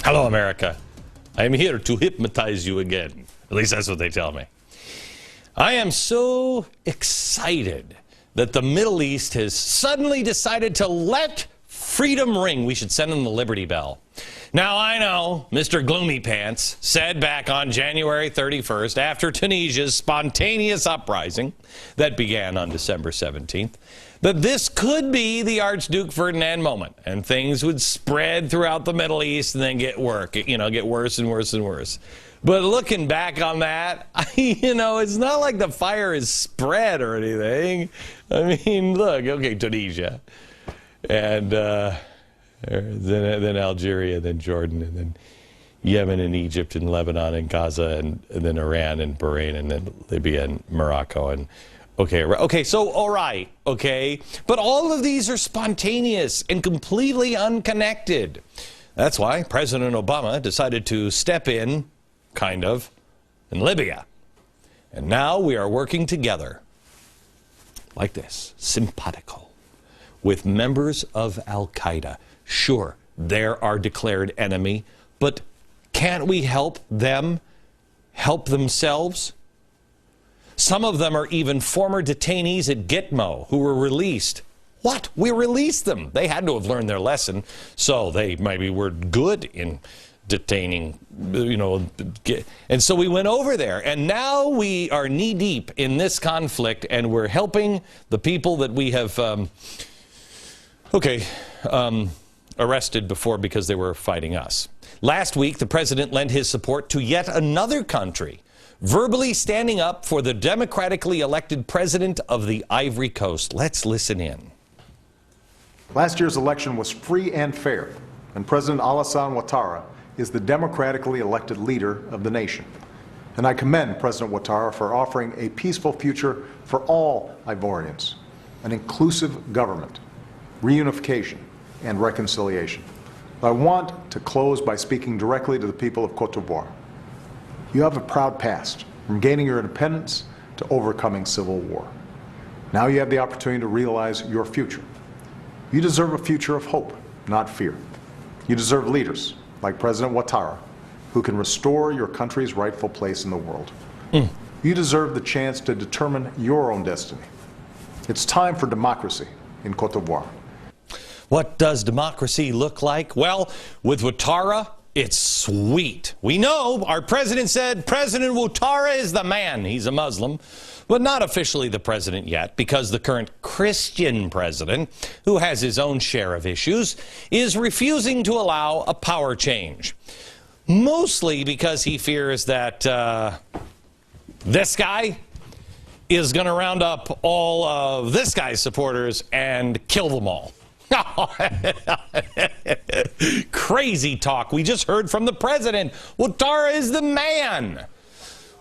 Hello, America. I am here to hypnotize you again. At least that's what they tell me. I am so excited that the Middle East has suddenly decided to let freedom ring. We should send them the Liberty Bell. Now, I know Mr. Gloomy Pants said back on January 31st, after Tunisia's spontaneous uprising that began on December 17th, that this could be the Archduke Ferdinand moment, and things would spread throughout the Middle East and then get worse and worse and worse. But looking back on that, it's not like the fire is spread or anything. I mean, look, okay, Tunisia, and then Algeria, then Jordan, and then Yemen and Egypt and Lebanon and Gaza, and then Iran and Bahrain, and then Libya and Morocco. And okay, so all right, okay, but all of these are spontaneous and completely unconnected. That's why President Obama decided to step in, kind of, in Libya. And now we are working together, like this, simpatico, with members of Al-Qaeda. Sure, they're our declared enemy, but can't we help them help themselves? Some of them are even former detainees at Gitmo who were released. What? We released them. They had to have learned their lesson, so they maybe were good in detaining, and so we went over there, and now we are knee-deep in this conflict, and we're helping the people that we have arrested before because they were fighting us. Last week, the president lent his support to yet another country, verbally standing up for the democratically elected president of the Ivory Coast. Let's listen in. Last year's election was free and fair, and President Alassane Ouattara is the democratically elected leader of the nation. And I commend President Ouattara for offering a peaceful future for all Ivorians, an inclusive government, reunification, and reconciliation. I want to close by speaking directly to the people of Cote d'Ivoire. You have a proud past, from gaining your independence to overcoming civil war. Now you have the opportunity to realize your future. You deserve a future of hope, not fear. You deserve leaders like President Ouattara, who can restore your country's rightful place in the world. You deserve the chance to determine your own destiny. It's time for democracy in Cote d'Ivoire. What does democracy look like? Well, with Ouattara, it's sweet. We know our president said President Ouattara is the man. He's a Muslim, but not officially the president yet, because the current Christian president, who has his own share of issues, is refusing to allow a power change. Mostly because he fears that this guy is going to round up all of this guy's supporters and kill them all. Crazy talk. We just heard from the president. Ouattara is the man.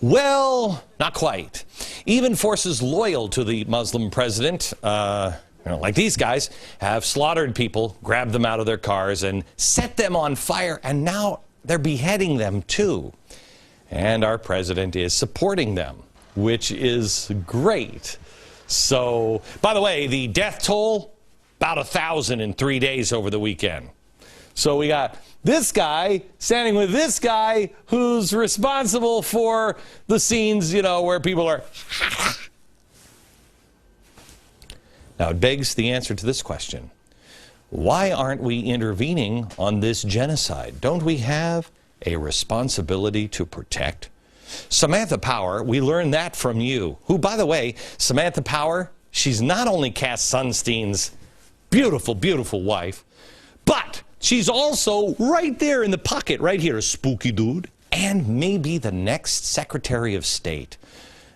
Well, not quite. Even forces loyal to the Muslim president, like these guys, have slaughtered people, grabbed them out of their cars, and set them on fire, and now they're beheading them too. And our president is supporting them, which is great. So, by the way, the death toll, about 1,000 in 3 days over the weekend. So we got this guy standing with this guy who's responsible for the scenes, where people are. Now it begs the answer to this question. Why aren't we intervening on this genocide? Don't we have a responsibility to protect? Samantha Power, we learned that from you. Who, by the way, Samantha Power, she's not only Cass Sunstein's beautiful, beautiful wife, but she's also right there in the pocket, right here, a spooky dude, and maybe the next Secretary of State.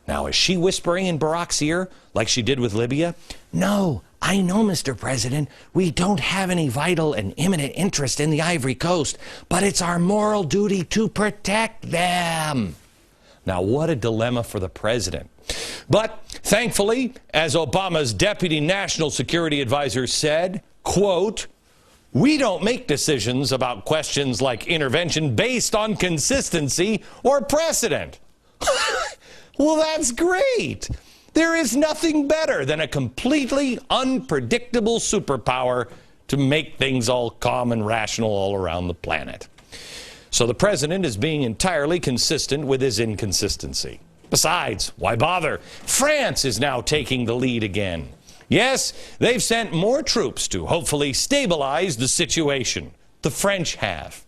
Now, is she whispering in Barack's ear like she did with Libya? No, I know, Mr. President, we don't have any vital and imminent interest in the Ivory Coast, but it's our moral duty to protect them. Now, what a dilemma for the president. But thankfully, as Obama's deputy national security advisor said, quote, "We don't make decisions about questions like intervention based on consistency or precedent." Well, that's great. There is nothing better than a completely unpredictable superpower to make things all calm and rational all around the planet. So the president is being entirely consistent with his inconsistency. Besides, why bother? France is now taking the lead again. Yes, they've sent more troops to hopefully stabilize the situation. The French have.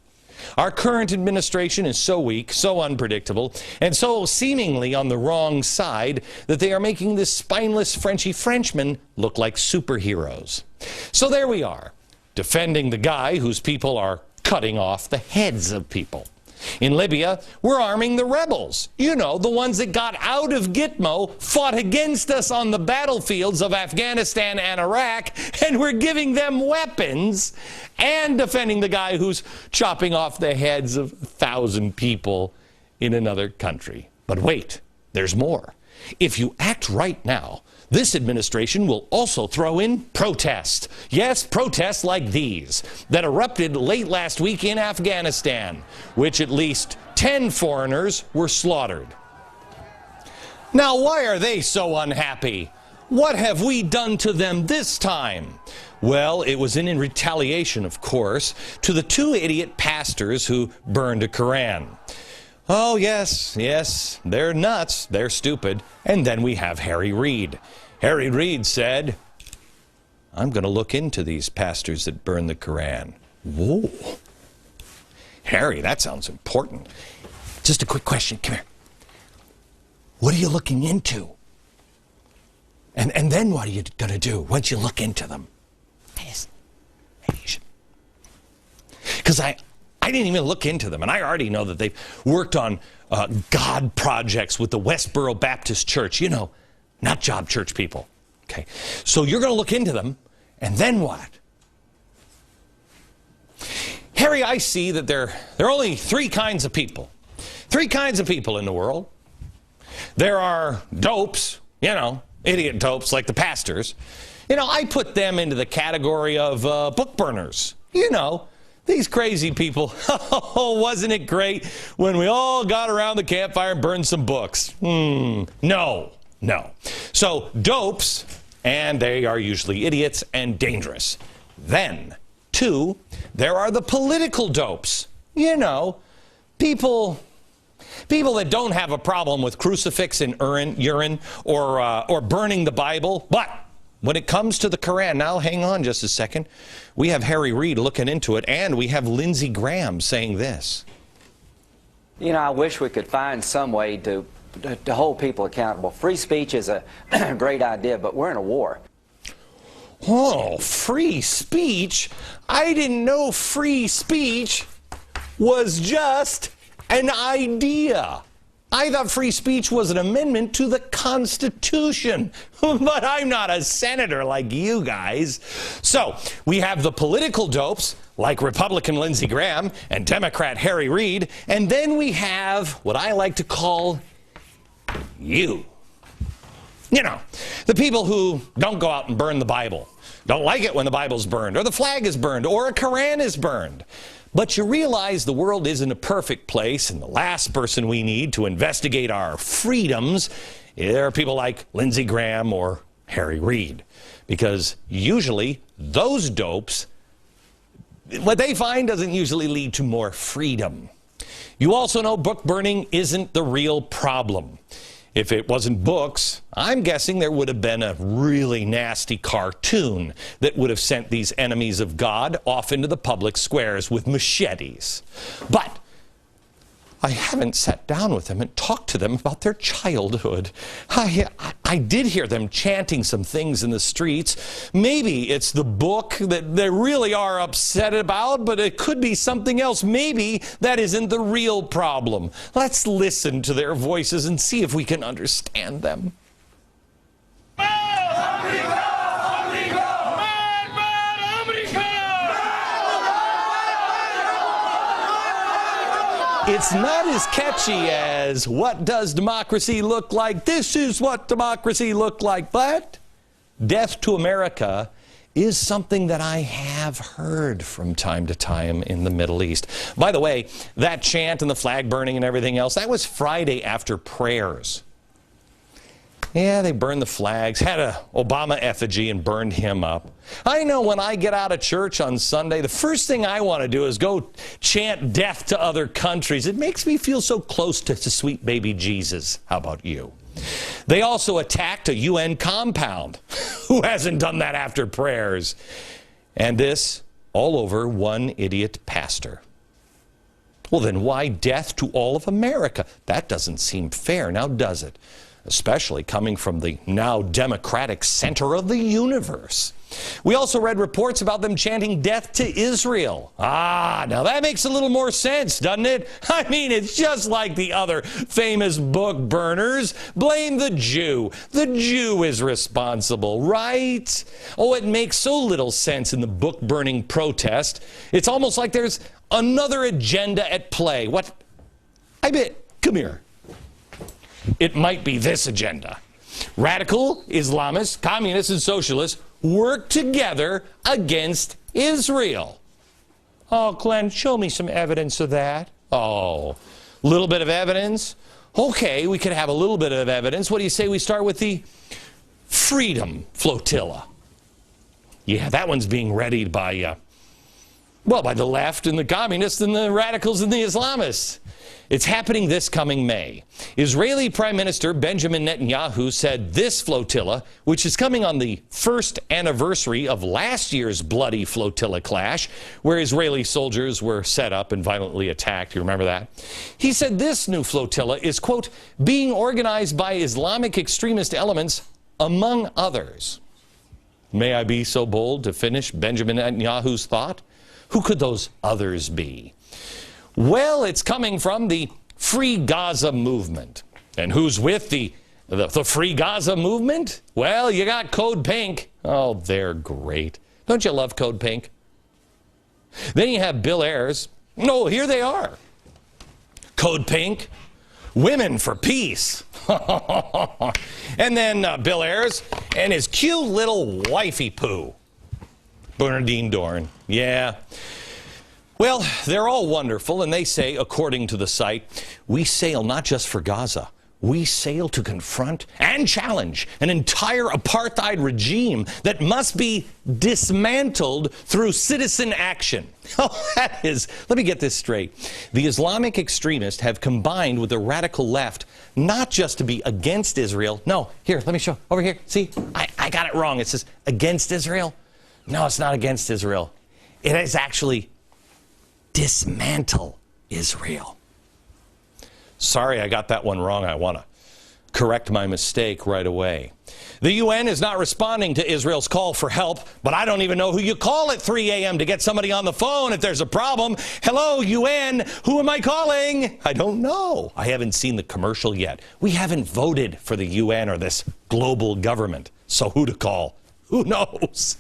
Our current administration is so weak, so unpredictable, and so seemingly on the wrong side that they are making this spineless Frenchy Frenchman look like superheroes. So there we are, defending the guy whose people are cutting off the heads of people. In Libya, we're arming the rebels. You know, the ones that got out of Gitmo, fought against us on the battlefields of Afghanistan and Iraq, and we're giving them weapons and defending the guy who's chopping off the heads of 1,000 people in another country. But wait, there's more. If you act right now, this administration will also throw in protest. Yes, protests like these that erupted late last week in Afghanistan, which at least 10 foreigners were slaughtered. Now, why are they so unhappy? What have we done to them this time? Well, it was in retaliation, of course, to the 2 idiot pastors who burned a Koran. Oh, yes, they're nuts, they're stupid. And then we have Harry Reid. Harry Reid said, I'm going to look into these pastors that burn the Koran. Whoa. Harry, that sounds important. Just a quick question. Come here. What are you looking into? And then what are you going to do once you look into them? Because I didn't even look into them, and I already know that they've worked on God projects with the Westboro Baptist Church. You know, not job church people. Okay, so you're going to look into them, and then what? Harry, I see that there are only 3 kinds of people. 3 kinds of people in the world. There are dopes, you know, idiot dopes like the pastors. You know, I put them into the category of book burners. You know, these crazy people. Oh, wasn't it great when we all got around the campfire and burned some books? No. So dopes, and they are usually idiots and dangerous. Then, 2, there are the political dopes. You know, people that don't have a problem with crucifix and urine or burning the Bible, but when it comes to the Koran, now hang on just a second, we have Harry Reid looking into it, and we have Lindsey Graham saying this. You know, I wish we could find some way to hold people accountable. Free speech is a great idea, but we're in a war. Oh, free speech? I didn't know free speech was just an idea. I thought free speech was an amendment to the Constitution. But I'm not a senator like you guys. So, we have the political dopes, like Republican Lindsey Graham and Democrat Harry Reid, and then we have what I like to call you. You know, the people who don't go out and burn the Bible, don't like it when the Bible's burned, or the flag is burned, or a Koran is burned. But you realize the world isn't a perfect place, and the last person we need to investigate our freedoms are people like Lindsey Graham or Harry Reid. Because usually those dopes, what they find doesn't usually lead to more freedom. You also know book burning isn't the real problem. If it wasn't books, I'm guessing there would have been a really nasty cartoon that would have sent these enemies of God off into the public squares with machetes. But I haven't sat down with them and talked to them about their childhood. I did hear them chanting some things in the streets. Maybe it's the book that they really are upset about, but it could be something else. Maybe that isn't the real problem. Let's listen to their voices and see if we can understand them. It's not as catchy as what does democracy look like? This is what democracy looked like. But death to America is something that I have heard from time to time in the Middle East. By the way, that chant and the flag burning and everything else, that was Friday after prayers. Yeah, they burned the flags, had a Obama effigy and burned him up. I know when I get out of church on Sunday, the first thing I want to do is go chant death to other countries. It makes me feel so close to sweet baby Jesus. How about you? They also attacked a UN compound. Who hasn't done that after prayers? And this all over one idiot pastor. Well, then why death to all of America? That doesn't seem fair, now does it? Especially coming from the now democratic center of the universe. We also read reports about them chanting death to Israel. Now that makes a little more sense, doesn't it? I mean, it's just like the other famous book burners. Blame the Jew. The Jew is responsible, right? Oh, it makes so little sense in the book burning protest. It's almost like there's another agenda at play. What? I bet. Come here. It might be this agenda. Radical Islamists, communists, and socialists work together against Israel. Oh, Glenn, show me some evidence of that. Oh, a little bit of evidence? Okay, we could have a little bit of evidence. What do you say we start with the Freedom Flotilla? Yeah, that one's being readied by the left and the communists and the radicals and the Islamists. It's happening this coming May. Israeli Prime Minister Benjamin Netanyahu said this flotilla, which is coming on the first anniversary of last year's bloody flotilla clash, where Israeli soldiers were set up and violently attacked. You remember that? He said this new flotilla is, quote, being organized by Islamic extremist elements, among others. May I be so bold to finish Benjamin Netanyahu's thought? Who could those others be? Well, it's coming from the Free Gaza movement. And who's with the Free Gaza movement? Well, you got Code Pink. Oh, they're great. Don't you love Code Pink? Then you have Bill Ayers. No, here they are. Code Pink, Women for Peace. And then Bill Ayers and his cute little wifey poo, Bernardine Dorn. Yeah. Well, they're all wonderful, and they say, according to the site, we sail not just for Gaza. We sail to confront and challenge an entire apartheid regime that must be dismantled through citizen action. Oh, that is, let me get this straight. The Islamic extremists have combined with the radical left not just to be against Israel. No, here, let me show. Over here. See, I got it wrong. It says against Israel. No, it's not against Israel. It is actually dismantle Israel. Sorry, I got that one wrong. I want to correct my mistake right away. The UN is not responding to Israel's call for help, but I don't even know who you call at 3 a.m. to get somebody on the phone if there's a problem. Hello, UN, who am I calling? I don't know. I haven't seen the commercial yet. We haven't voted for the UN or this global government, so who to call? Who knows?